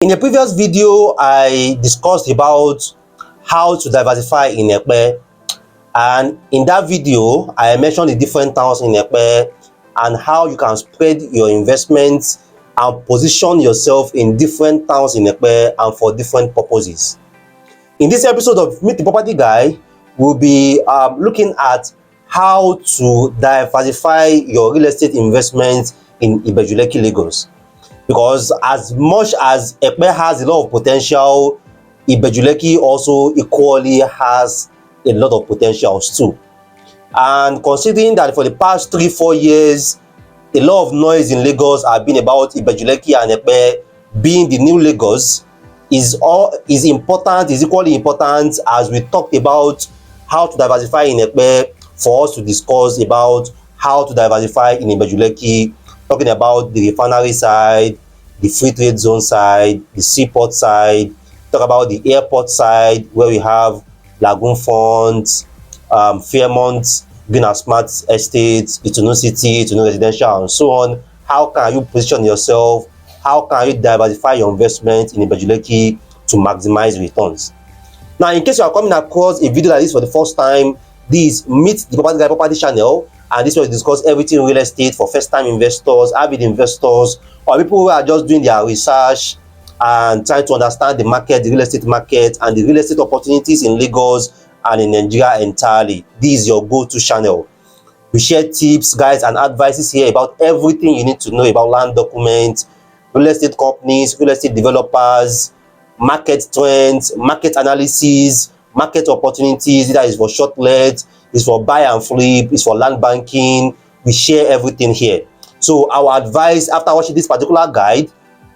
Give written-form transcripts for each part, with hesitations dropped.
In a previous video, I discussed about how to diversify in Ekpe, and in that video, I mentioned the different towns in Ekpe and how you can spread your investments and position yourself in different towns in Ekpe and for different purposes. In this episode of Meet the Property Guy, we'll be looking at how to diversify your real estate investments in Ibeju-Lekki, Lagos. Because as much as Ekpe has a lot of potential, Ibeju-Lekki also equally has a lot of potentials too. And considering that for the past 3-4 years, a lot of noise in Lagos have been about Ibeju-Lekki and Ekpe being the new Lagos, is equally important as we talked about how to diversify in Ekpe, for us to discuss about how to diversify in Ibeju-Lekki, talking about the refinery side, the free trade zone side, the seaport side, talk about the airport side where we have Lagoon Front, Fairmont, Green and Smart Estates, Itunu City, Itunu Residential, and so on. How can you position yourself? How can you diversify your investment in Ibeju-Lekki to maximize returns? Now, in case you are coming across a video like this for the first time, this Meet the Property Guy Property channel, and this will discuss everything real estate for first-time investors, avid investors, or people who are just doing their research and trying to understand the market, the real estate market, and the real estate opportunities in Lagos and in Nigeria entirely. This is your go-to channel. We share tips, guides, and advices here about everything you need to know about land documents, real estate companies, real estate developers, market trends, market analysis, market opportunities. Either is for short let, is for buy and flip, is for land banking. We share everything here. So our advice after watching this particular guide,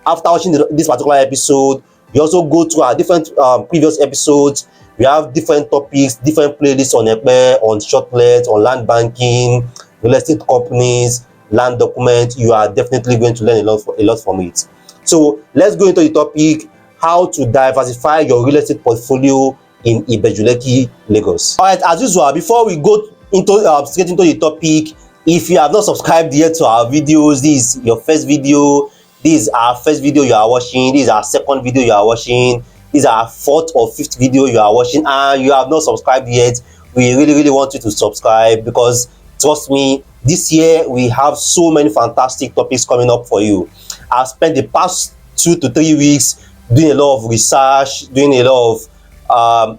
after watching this particular episode, you also go to our different previous episodes. We have different topics, different playlists on Ekpe, on short let, on land banking, real estate companies, land documents. You are definitely going to learn a lot from it. So let's go into the topic: how to diversify your real estate portfolio in Ibeju-Lekki, Lagos. All right, as usual, before we go into straight into the topic, if you have not subscribed yet to our videos, this is your first video, this is our first video you are watching, this is our second video you are watching, this is our fourth or fifth video you are watching, and you have not subscribed yet, we really want you to subscribe, because trust me, this year we have so many fantastic topics coming up for you. I've spent the past 2 to 3 weeks doing a lot of research, doing a lot of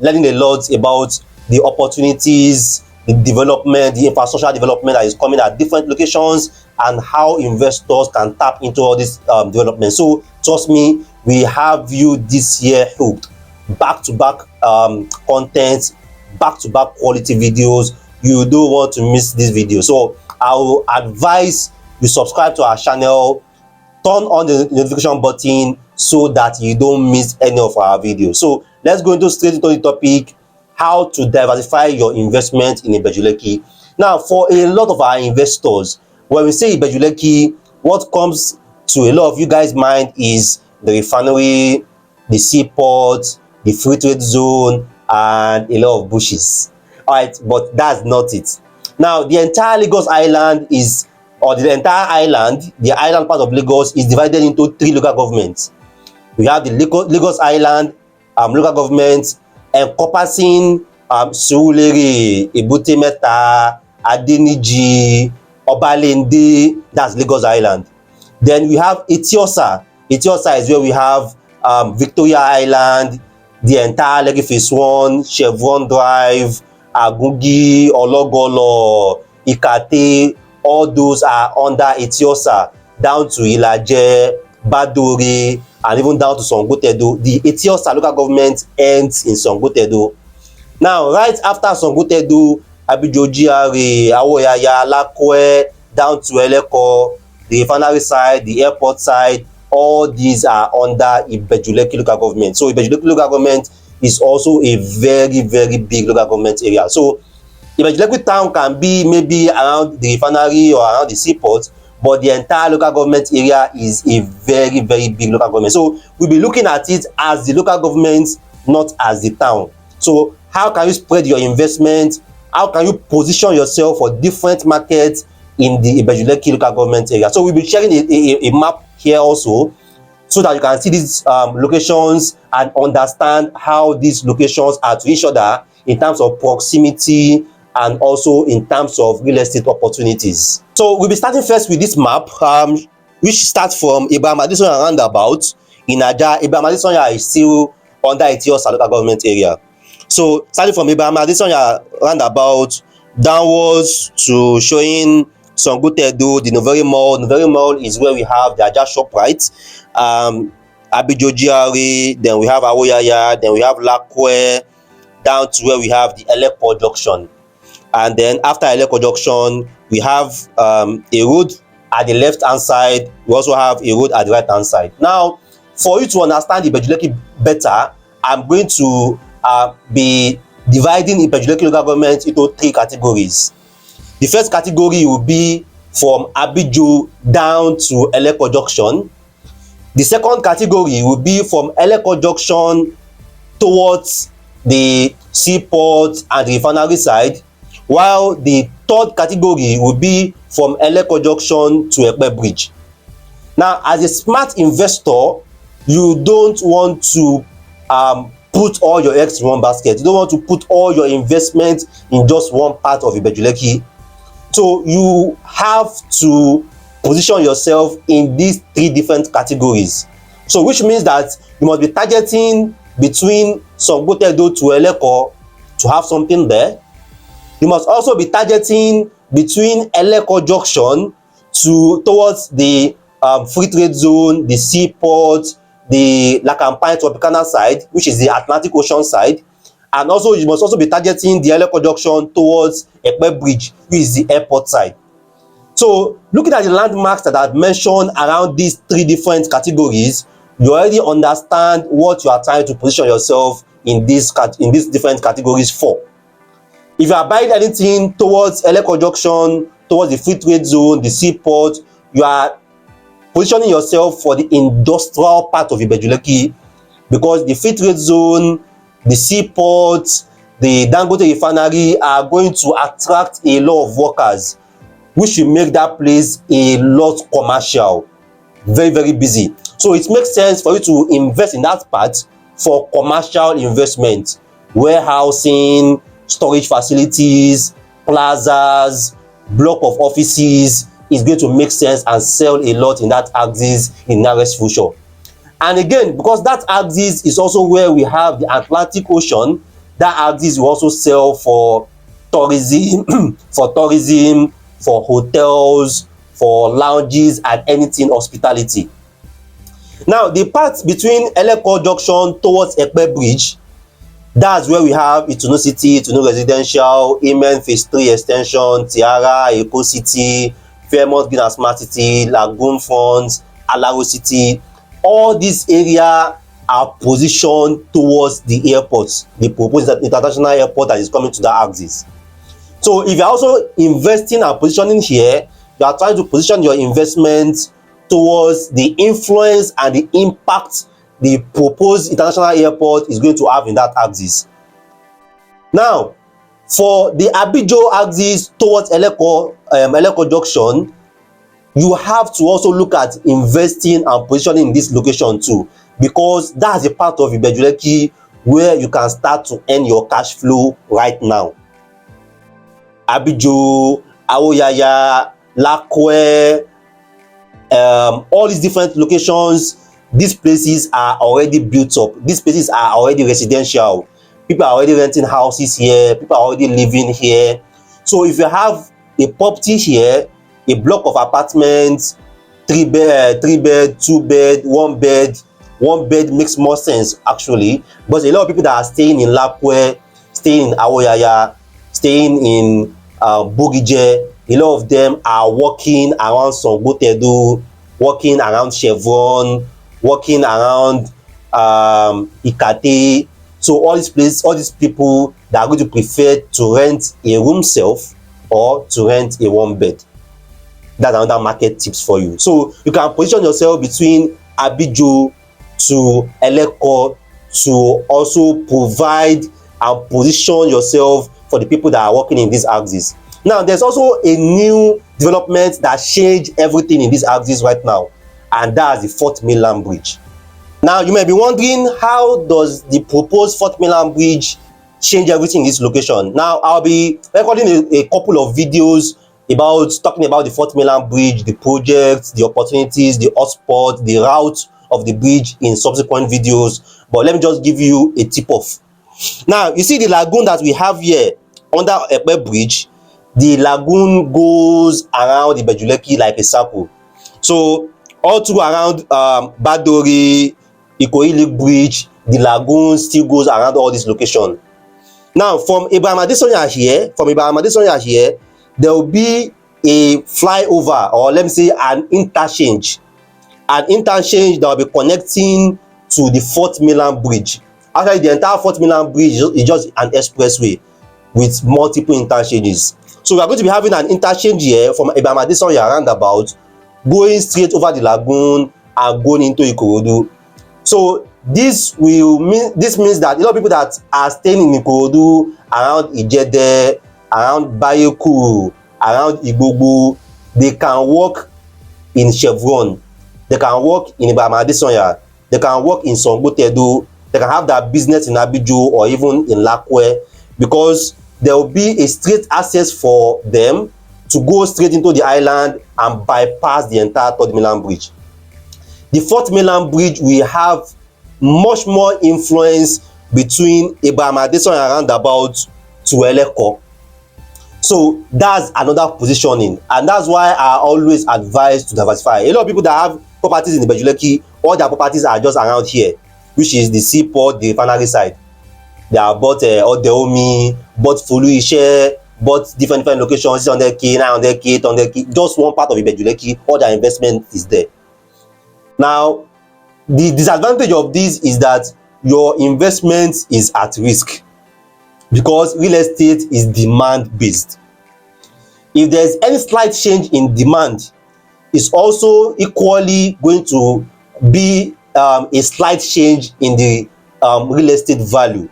learning a lot about the opportunities, the development, the infrastructure development that is coming at different locations, and how investors can tap into all this development. So trust me, we have you this year hooked. Back-to-back content, back-to-back quality videos. You don't want to miss this video. So I will advise you subscribe to our channel, turn on the notification button so that you don't miss any of our videos. So let's go straight into the topic: how to diversify your investment in Ibeju-Lekki. Now, for a lot of our investors, when we say Ibeju-Lekki, what comes to a lot of you guys' mind is the refinery, the seaport, the free trade zone, and a lot of bushes. All right, but that's not it. Now, the entire Lagos Island is, or the entire island, the island part of Lagos is divided into 3 local governments. We have the Lagos Island local government, encompassing Surulere, Ebute Meta, Adeniji, Obalende. That's Lagos Island. Then we have Etiosa. Etiosa is where we have Victoria Island, the entire Lekki Phase 1, Chevron Drive, Agungi, Ologolo, Ikate. All those are under Etiosa, down to Ilaje, Badore, and even down to Songotedo. The Etiosa local government ends in Songotedo. Now, right after Songotedo, Abijo, Awoyaya, Lakowe, down to Eleko, the refinery side, the airport side, all these are under Ibeju-Lekki Local Government. So Ibeju-Lekki Local Government is also a very big local government area. So Ibeju-Lekki town can be maybe around the refinery or around the seaport, but the entire local government area is a very big local government. So we'll be looking at it as the local government, not as the town. So how can you spread your investment? How can you position yourself for different markets in the Ibeju-Lekki local government area? So we'll be sharing a map here also so that you can see these locations and understand how these locations are to each other in terms of proximity and also in terms of real estate opportunities. So we'll be starting first with this map, which starts from Ibeju-Lekki roundabout in Aja. Ibeju-Lekki is still under Itiyosa local government area. So starting from Ibeju-Lekki roundabout downwards to showing Songotedo, the Noveri Mall. Noveri Mall is where we have the Aja ShopRite, Abijo GRA, then we have Awoyaya, then we have Lakowe, down to where we have the Eleko junction. And then after Eleko junction, we have a road at the left hand side. We also have a road at the right hand side. Now, for you to understand Ibeju-Lekki better, I'm going to be dividing Ibeju-Lekki local government into 3 categories. The first category will be from Abijo down to Eleko junction. The second category will be from Eleko junction towards the seaport and the refinery side, while the third category will be from Eleko junction to Ekpe bridge. Now, as a smart investor, you don't want to put all your eggs in one basket. You don't want to put all your investment in just one part of Ibeju-Lekki. So you have to position yourself in these 3 different categories. So which means that you must be targeting between Songotedo to Eleko to have something there. You must also be targeting between Eleko junction towards the free trade zone, the seaport, the Lakampai Tropicana side, which is the Atlantic Ocean side. And also you must also be targeting the Eleko junction towards Ekpe bridge, which is the airport side. So looking at the landmarks that I've mentioned around these 3 different categories, you already understand what you are trying to position yourself in these different categories for. If you are buying anything towards Eleko junction, towards the free trade zone, the seaport, you are positioning yourself for the industrial part of Ibeju-Lekki, because the free trade zone, the seaport, the Dangote refinery are going to attract a lot of workers, which will make that place a lot commercial, very, very busy. So it makes sense for you to invest in that part for commercial investment, warehousing, storage facilities, plazas, block of offices. Is going to make sense and sell a lot in that axis in nearest future. And again, because that axis is also where we have the Atlantic Ocean, that axis will also sell for tourism, for hotels, for lounges, and anything hospitality. Now, the part between Eleko junction towards Ekpe bridge, that's where we have Itunu City, Itunu Residential, Amen Phase 3 Extension, Tiara, Eko City, Fairmont Green and Smart City, Lagoon Front, Alaro City. All these areas are positioned towards the airport, the proposed international airport that is coming to that axis. So if you're also investing and positioning here, you are trying to position your investment towards the influence and the impact the proposed international airport is going to have in that axis. Now, for the Abijo axis towards Eleko junction, you have to also look at investing and positioning in this location too, because that's a part of Ibeju-Lekki where you can start to earn your cash flow right now. Abijo, Awoyaya, Lakowe, all these different locations, these places are already built up. These places are already residential. People are already renting houses here. People are already living here. So if you have a property here, a block of apartments, 3 bed, 2 bed, 1 bed, 1 bed makes more sense actually, because a lot of people that are staying in Lakowe, staying in Awoyaya, staying in Bogije, a lot of them are walking around Songotedo, walking around Chevron, walking around Ikate. So all these places, all these people that are going to prefer to rent a room self or to rent a 1 bed. That's another market tips for you. So you can position yourself between Abijo to Eleko to also provide and position yourself for the people that are working in this axis. Now, there's also a new development that changed everything in this axis right now, and that's the 4th mainland bridge. Now you may be wondering, how does the proposed fourth mainland bridge change everything in this location? Now I'll be recording a couple of videos about talking about the fourth mainland bridge, the projects, the opportunities, the hotspot, the route of the bridge in subsequent videos, but let me just give you a tip off. Now you see the lagoon that we have here under Ekpe bridge. The lagoon goes around Ibeju-Lekki like a circle. So all through around Badore, Ikoyi Lake bridge, the lagoon still goes around all this location. Now from Ibrahim Adesanya here, there will be a flyover, or let me say an interchange that will be connecting to the fourth mainland bridge. Actually, the entire fourth mainland bridge is just an expressway with multiple interchanges. So we are going to be having an interchange here from Ibrahim Adesanya roundabout, going straight over the lagoon and going into Ikorodu. So this means that a lot of people that are staying in Ikorodu, around Ijede, around Bayeku, around Igbogu, they can work in Chevron, they can work in Ibrahim Adesanya, they can work in Songotedo, they can have their business in Abijo or even in Lakowe, because there will be a straight access for them to go straight into the island and bypass the entire third mainland bridge. The fourth mainland bridge will have much more influence between Ibrahim Adesanya roundabout to Eleko. So that's another positioning, and that's why I always advise to diversify. A lot of people that have properties in the Ibeju-Lekki, all their properties are just around here, which is the seaport, the refinery side. They are bought Odeomi, bought Foluise, bought different locations, 600k, 900k, 800k, just one part of Ibeju-Lekki, all their investment is there. Now, the disadvantage of this is that your investment is at risk, because real estate is demand based. If there is any slight change in demand, it's also equally going to be a slight change in the real estate value.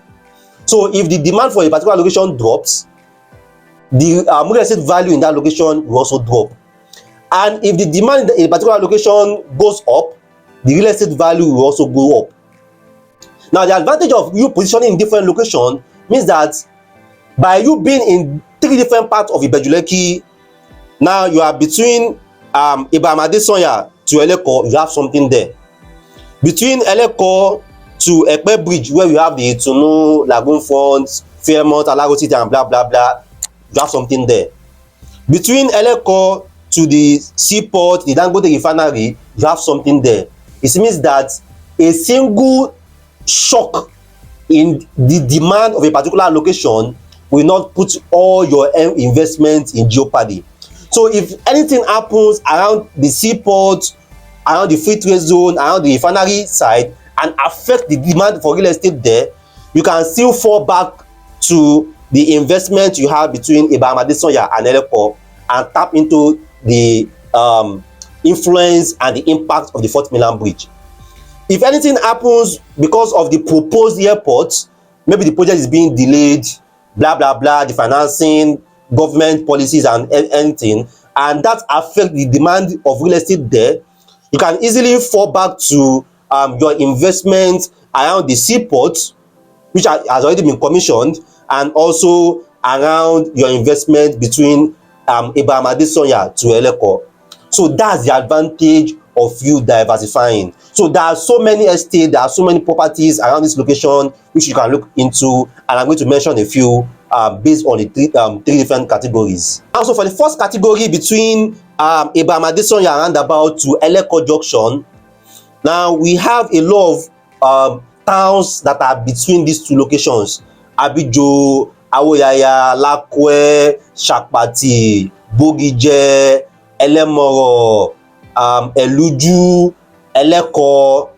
So if the demand for a particular location drops, the real estate value in that location will also drop. And if the demand in a particular location goes up, the real estate value will also go up. Now, the advantage of you positioning in different locations means that by you being in 3 different parts of Ibeju-Lekki, now you are between Ibrahim Adesanya to Eleko, you have something there. Between Eleko to Ekpe bridge, where you have the Itunu, Lagoon Front, Fairmont, Alago City, and blah blah blah, you have something there. Between Eleko to the seaport, the Dangote refinery, you have something there. It means that a single shock in the demand of a particular location will not put all your investments in jeopardy. So if anything happens around the seaport, around the free trade zone, around the refinery side, and affect the demand for real estate there, you can still fall back to the investment you have between Ibrahim Adesanya and Eleko and tap into the influence and the impact of the fourth mainland bridge. If anything happens because of the proposed airport, maybe the project is being delayed, blah blah blah, the financing, government policies and anything, and that affect the demand of real estate there, you can easily fall back to your investment around the seaport, which has already been commissioned, and also around your investment between Ibrahim Adesanya to Eleko. So that's the advantage of you diversifying. So there are so many estates, there are so many properties around this location which you can look into, and I'm going to mention a few based on the three different categories. Also, for the first category, between Ibrahim Adesanya roundabout to Eleko junction, now we have a lot of towns that are between these two locations: Abijo, Awoyaya, Lakowe, Shakpati, Bogije, Elemoro, Eluju, Eleko.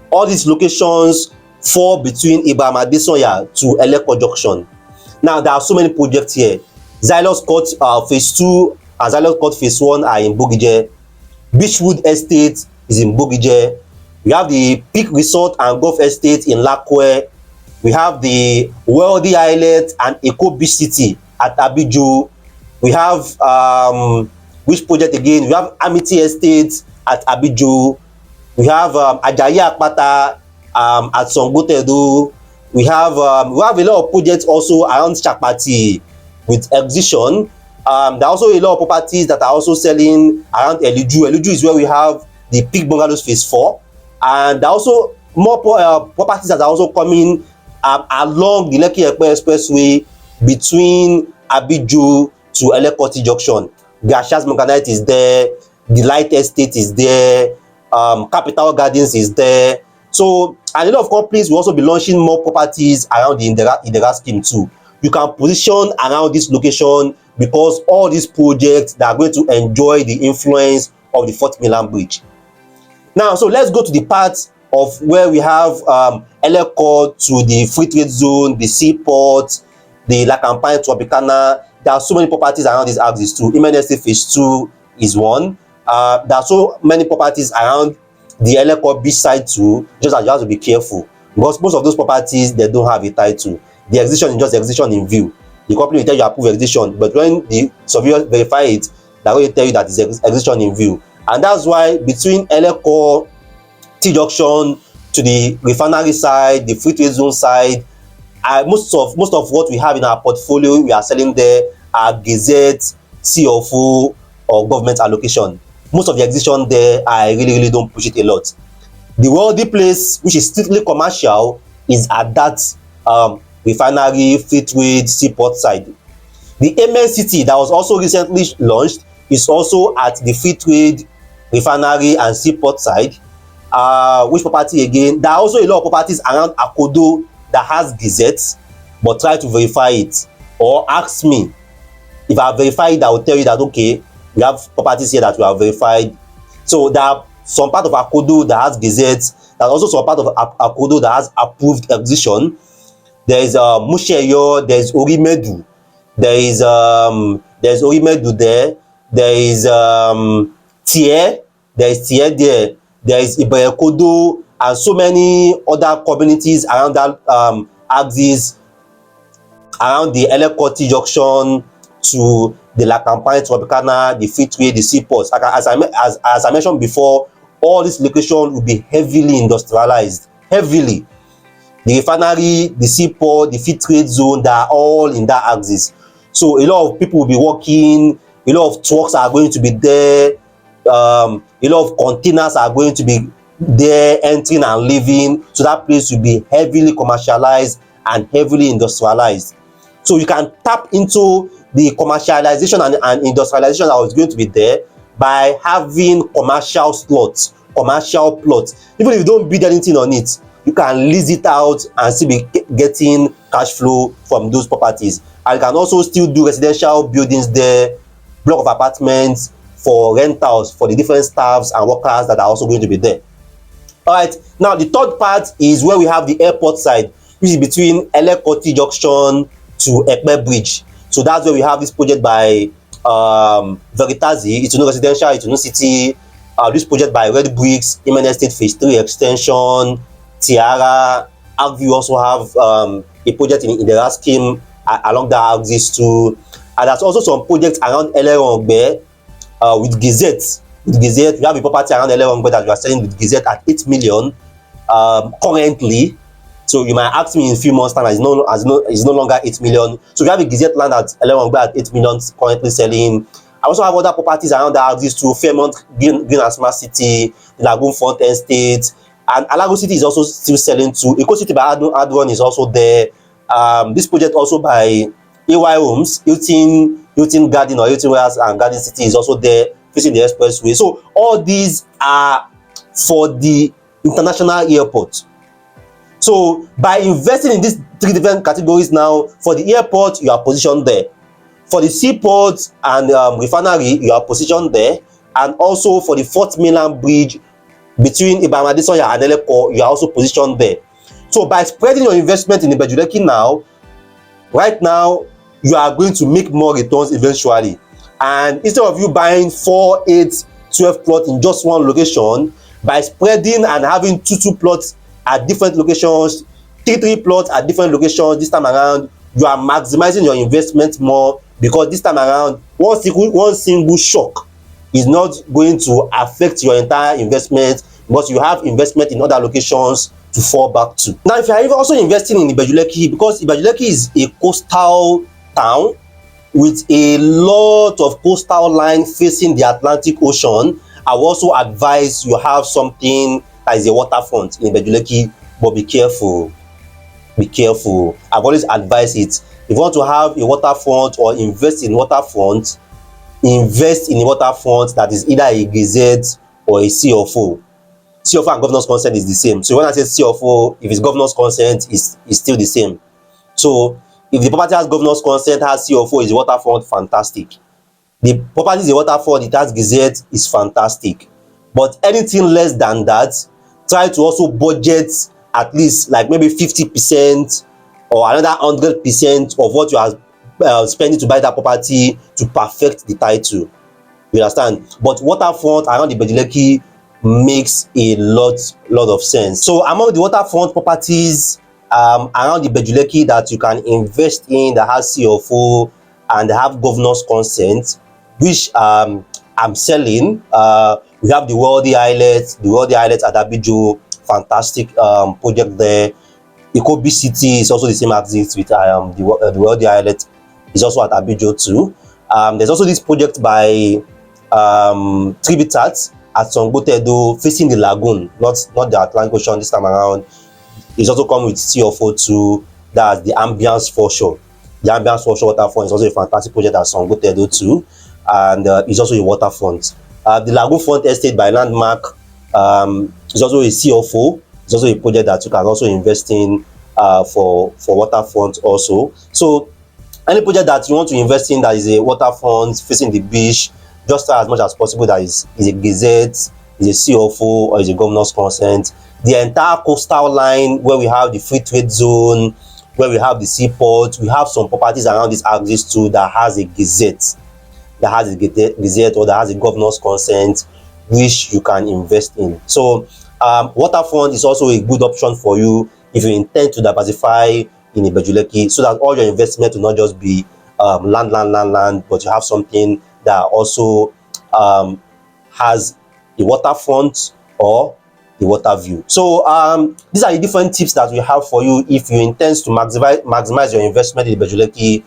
All these locations fall between Ibrahim Adesanya to Eleko junction. Now there are so many projects here. Xylus Court phase 2 and Xylus Court phase 1 are in Bogije. Beachwood Estate is in Bogije. We have the Peak Resort and Golf Estate in Lakowe. We have the Wealthy Islet and Eco Beach City at Abijo. We have which project again? We have Amity Estate at Abijo. We have Ajayi Akpata at Songotedo. We have a lot of projects also around Chapati with exhibition. There are also a lot of properties that are also selling around Eleju. Eleju is where we have the Peak Bungalows Phase 4. And there are also more properties that are also coming along the Lekki Expressway between Abijo to Eleko Junction. Gashas Mechanite is there, the Light Estate is there, Capital Gardens is there. So, and a lot of companies will also be launching more properties around the Indera scheme too. You can position around this location because all these projects that are going to enjoy the influence of the 4th mainland bridge. Now, so let's go to the part of where we have Eleko to the free trade zone, the seaport, the Lakampai Tropicana. There are so many properties around these axes too. Immediately Phase 2 is one. There are so many properties around the Eleko beach side too, just that you have to be careful because most of those properties, they don't have a title. The exhibition is just exhibition in view. The company will tell you approve exhibition, but when the surveyor verify it, they're going to tell you that it's exhibition in view. And that's why between Eleko T junction to the refinery side, the free trade zone side, most of what we have in our portfolio we are selling there are gazette, CFO, or government allocation. Most of the exhibition there, I really don't push it a lot. The wealthy place, which is strictly commercial, is at that refinery, free trade, seaport side. The MN City that was also recently launched is also at the free trade, refinery, and seaport side. Which property again? There are also a lot of properties around Akodo that has gazettes, but try to verify it or ask me. If I verify it, I will tell you that okay, we have properties here that we have verified. So there are some part of Akodo that has gazettes. There's also some part of Akodo that has approved exhibition. There is Musheyo, there is Orimedu, there's Orimedu there. There is Tie, there is Tie there. There is Ibeju-Lekki and so many other communities around that axis, around the Eleko junction to the Lakampai Tropicana, the free trade, the seaports. As I mentioned before, all these locations will be heavily industrialized. Heavily. The refinery, the seaport, the free trade zone, they are all in that axis. So a lot of people will be working, a lot of trucks are going to be there, a lot of containers are going to be there entering and leaving. So that place will be heavily commercialized and heavily industrialized. So you can tap into the commercialization and industrialization that was going to be there by having commercial slots, commercial plots. Even if you don't build anything on it, you can lease it out and still be getting cash flow from those properties. And you can also still do residential buildings there, block of apartments for rentals for the different staffs and workers that are also going to be there. All right, now the third part is where we have the airport side, which is between Eleko junction to Ekpe Bridge. So that's where we have this project by Veritazi, it's no residential, it's no city. This project by Red Bricks, Imminent State Phase 3 extension, Tiara. We also have a project in the scheme along that axis too. And there's also some projects around Elerangbe with Gazette. With Gazette, we have a property around Elerangbe that we are selling with Gazette at 8 million currently. So you might ask me in a few months' time, it's no longer 8 million. So we have a Gazette land at Elerangbe at 8 million currently selling. I also have other properties around the axis too, Fairmont, Green and Smart City, the Lagoon Front Estate, and Alago City is also still selling too. Eco City by Adron is also there. This project also by AY Homes, Hilton Garden or Hilton Warehouse and Garden City is also there, facing the expressway. So all these are for the international airport. So by investing in these three different categories now, for the airport, you are positioned there. For the seaport and refinery, you are positioned there. And also for the 4th mainland bridge between Ibeju-Lekki and Eleko, you are also positioned there. So by spreading your investment in Ibeju-Lekki now, right now, you are going to make more returns eventually. And instead of you buying 4, 8, 12 plots in just one location, by spreading and having 2 plots at different locations, 3 plots at different locations this time around, you are maximizing your investment more, because this time around one single shock is not going to affect your entire investment. but you have investment in other locations to fall back to. Now, if you are also investing in Ibeju-Lekki, because Ibeju-Lekki is a coastal town with a lot of coastal line facing the Atlantic Ocean, I will also advise you have something that is a waterfront in Ibeju-Lekki, but be careful. Be careful. I've always advised it. If you want to have a waterfront or invest in waterfront, invest in a waterfront that is either a gazette or a CFO. CFO and governor's consent is the same. So when I say CFO, if it's governor's consent, is still the same. So if the property has governor's consent, has CFO, is a waterfront, fantastic. The property is a waterfront, it has gazette, is fantastic. But anything less than that, try to also budget at least like maybe 50% or another 100% of what you are spending to buy that property to perfect the title. You understand? But waterfront around the Ibeju-Lekki makes a lot of sense. So among the waterfront properties around the Ibeju-Lekki that you can invest in, that has CFO and have governor's consent, which I'm selling, we have the Worldy Islet, at Abijo, fantastic project there. Ikobi City is also the same axis with the Worldy Islet, is also at Abijo too. There's also this project by Tribitat at Songotedo facing the lagoon, not the Atlantic Ocean this time around. It's also come with CFO too. That's the Ambience Foreshore. The Ambience Foreshore waterfront is also a fantastic project at Songotedo too, and it's also a waterfront. The Lagoon Front Estate by Landmark is also a CFO. It's also a project that you can also invest in for waterfront also. So any project that you want to invest in that is a waterfront facing the beach, just try as much as possible that is a gazette, is a CFO, or is a governor's consent. The entire coastal line where we have the free trade zone, where we have the seaport, we have some properties around this axis too that has a gazette, or that has a governor's consent, which you can invest in. So waterfront is also a good option for you if you intend to diversify in Ibeju-Lekki, so that all your investment will not just be land, but you have something that also has a waterfront or a water view. So these are the different tips that we have for you if you intend to maximize your investment in Ibeju-Lekki.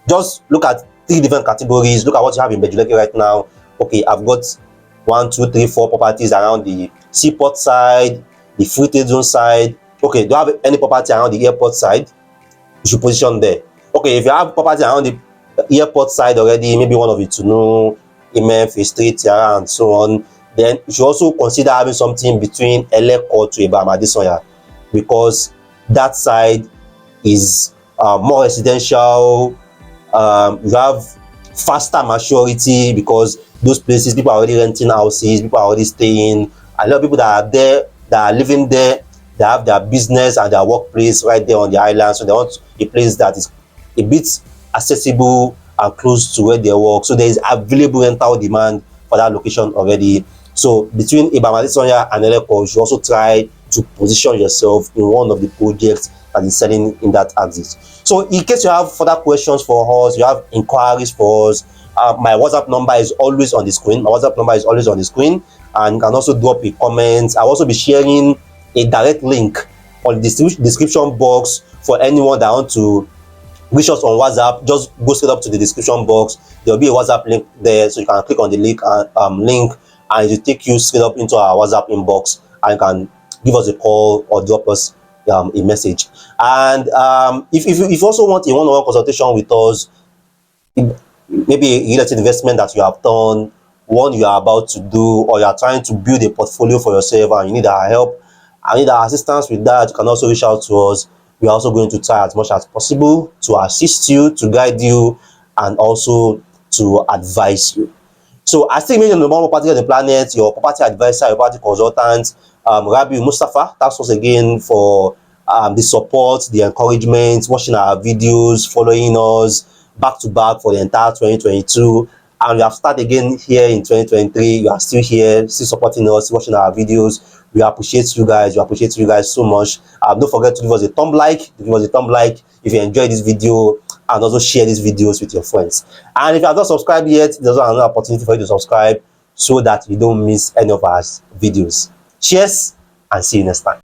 Just look at 3 different categories. Look at what you have in Ibeju-Lekki right now. Okay, I've got 1, 2, 3, 4 properties around the seaport side, the free trade zone side. Okay, do you have any property around the airport side? You should position there. Okay, if you have property around the airport side already, maybe one of it to know Imef, Street, Tiara, and so on, then you should also consider having something between Eleko to Ibeju-Lekki, because that side is more residential. You have faster maturity because those places people are already renting houses, people are already staying. A lot of people that are there, that are living there, they have their business and their workplace right there on the island, so they want a place that is a bit accessible and close to where they work. So there is available rental demand for that location already. So between Ibeju-Lekki and Eleko, you should also try to position yourself in one of the projects that is selling in that axis. So in case you have further questions for us, you have inquiries for us, my WhatsApp number is always on the screen. And you can also drop a comment. I'll also be sharing a direct link on the description box for anyone that want to reach us on WhatsApp. Just go straight up to the description box. There will be a WhatsApp link there, so you can click on the link and it will take you straight up into our WhatsApp inbox, and you can give us a call or drop us a message. And if you also want a one-on-one consultation with us, maybe a real estate investment that you have done, one you are about to do, or you are trying to build a portfolio for yourself and you need our help, I need our assistance with that, you can also reach out to us. We are also going to try as much as possible to assist you, to guide you, and also to advise you. So I still remain the number one property on the planet, your property advisor, your property consultant, Rabi Mustafa. Thanks once again for the support, the encouragement, watching our videos, following us back to back for the entire 2022. And we have started again here in 2023. You are still here, still supporting us, watching our videos. We appreciate you guys. We appreciate you guys so much. Don't forget to give us a thumb like. If you enjoyed this video, and also share these videos with your friends. And if you have not subscribed yet, there's another opportunity for you to subscribe so that you don't miss any of our videos. Cheers and see you next time.